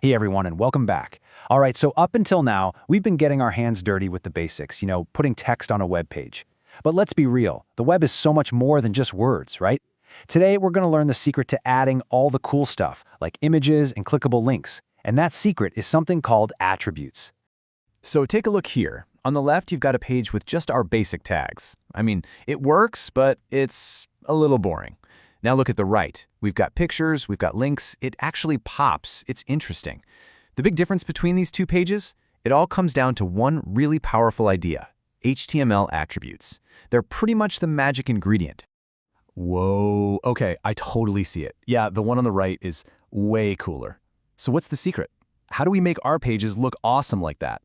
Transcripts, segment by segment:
Hey everyone, and welcome back. All right, so up until now, we've been getting our hands dirty with the basics, putting text on a web page. But let's be real, the web is so much more than just words, right? Today, we're going to learn the secret to adding all the cool stuff, like images and clickable links. And that secret is something called attributes. So take a look here. On the left, you've got a page with just our basic tags. I mean, it works, but it's a little boring. Now look at the right. We've got pictures, we've got links. It actually pops. It's interesting. The big difference between these two pages? It all comes down to one really powerful idea: HTML attributes. They're pretty much the magic ingredient. Whoa, okay, I totally see it. Yeah, the one on the right is way cooler. So what's the secret? How do we make our pages look awesome like that?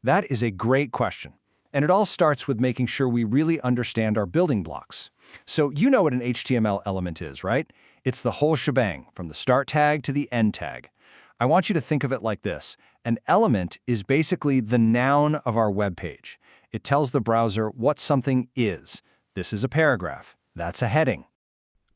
That is a great question. And it all starts with making sure we really understand our building blocks. So you know what an HTML element is, right? It's the whole shebang, from the start tag to the end tag. I want you to think of it like this. An element is basically the noun of our web page. It tells the browser what something is. This is a paragraph. That's a heading.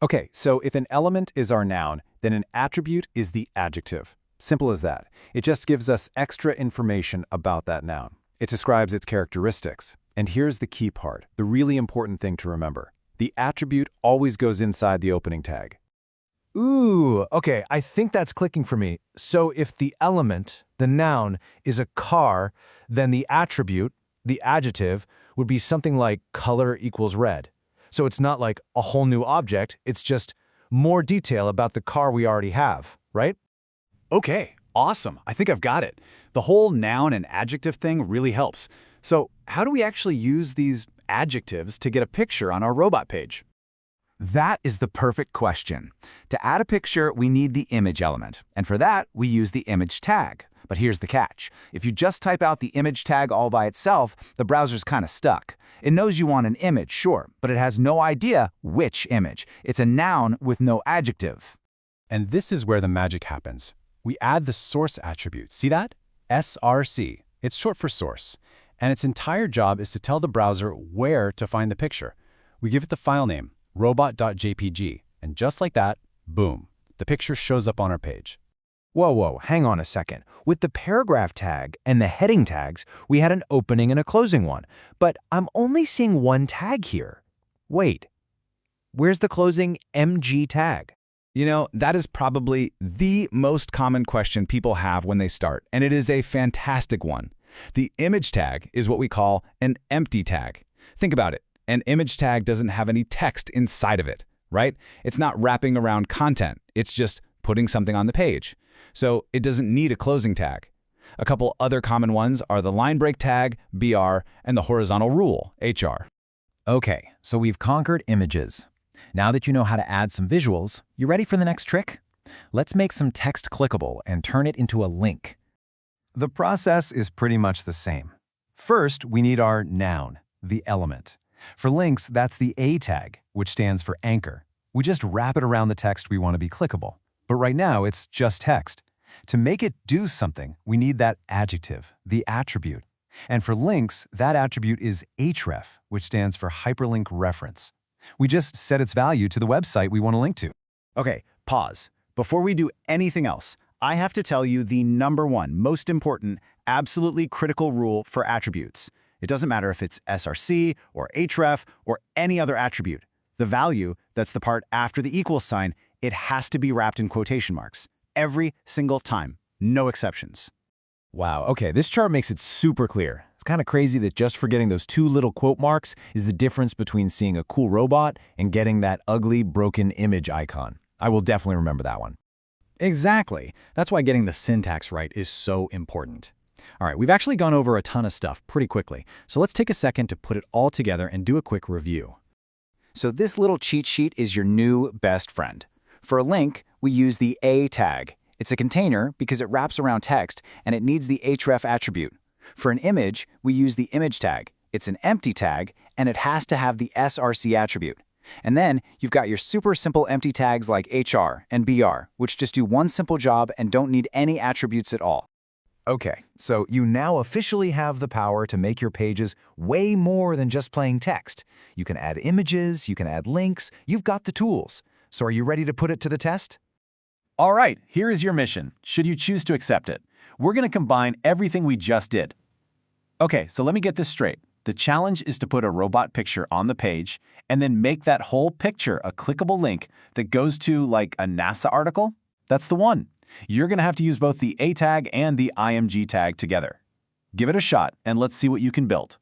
Okay, so if an element is our noun, then an attribute is the adjective. Simple as that. It just gives us extra information about that noun. It describes its characteristics. And here's the key part, the really important thing to remember. The attribute always goes inside the opening tag. Ooh, okay, I think that's clicking for me. So if the element, the noun, is a car, then the attribute, the adjective, would be something like color equals red. So it's not like a whole new object, it's just more detail about the car we already have, right? Okay, awesome. I think I've got it. The whole noun and adjective thing really helps. So how do we actually use these adjectives to get a picture on our robot page? That is the perfect question. To add a picture, we need the image element. And for that, we use the image tag. But here's the catch. If you just type out the image tag all by itself, the browser's kind of stuck. It knows you want an image, sure, but it has no idea which image. It's a noun with no adjective. And this is where the magic happens. We add the source attribute. See that? SRC. It's short for source. And its entire job is to tell the browser where to find the picture. We give it the file name, robot.jpg. And just like that, boom, the picture shows up on our page. Whoa, hang on a second. With the paragraph tag and the heading tags, we had an opening and a closing one. But I'm only seeing one tag here. Wait, where's the closing MG tag? You know, that is probably the most common question people have when they start, and it is a fantastic one. The image tag is what we call an empty tag. Think about it. An image tag doesn't have any text inside of it, right? It's not wrapping around content. It's just putting something on the page. So it doesn't need a closing tag. A couple other common ones are the line break tag, BR, and the horizontal rule, HR. Okay, so we've conquered images. Now that you know how to add some visuals, you ready for the next trick? Let's make some text clickable and turn it into a link. The process is pretty much the same. First, we need our noun, the element. For links, that's the A tag, which stands for anchor. We just wrap it around the text we want to be clickable. But right now, it's just text. To make it do something, we need that adjective, the attribute. And for links, that attribute is href, which stands for hyperlink reference. We just set its value to the website we want to link to. Okay, pause. Before we do anything else, I have to tell you the #1 most important, absolutely critical rule for attributes. It doesn't matter if it's SRC or href or any other attribute. The value, that's the part after the equals sign, it has to be wrapped in quotation marks. Every single time. No exceptions. Wow, okay, this chart makes it super clear. It's kind of crazy that just forgetting those two little quote marks is the difference between seeing a cool robot and getting that ugly, broken image icon. I will definitely remember that one. Exactly. That's why getting the syntax right is so important. All right, we've actually gone over a ton of stuff pretty quickly, so let's take a second to put it all together and do a quick review. So this little cheat sheet is your new best friend. For a link, we use the A tag. It's a container because it wraps around text and it needs the href attribute. For an image, we use the image tag. It's an empty tag and it has to have the SRC attribute. And then you've got your super simple empty tags like HR and BR, which just do one simple job and don't need any attributes at all. Okay, so you now officially have the power to make your pages way more than just plain text. You can add images, you can add links, you've got the tools. So are you ready to put it to the test? All right, here is your mission, should you choose to accept it. We're going to combine everything we just did. Okay, so let me get this straight. The challenge is to put a robot picture on the page and then make that whole picture a clickable link that goes to, like, a NASA article? That's the one. You're going to have to use both the A tag and the IMG tag together. Give it a shot and let's see what you can build.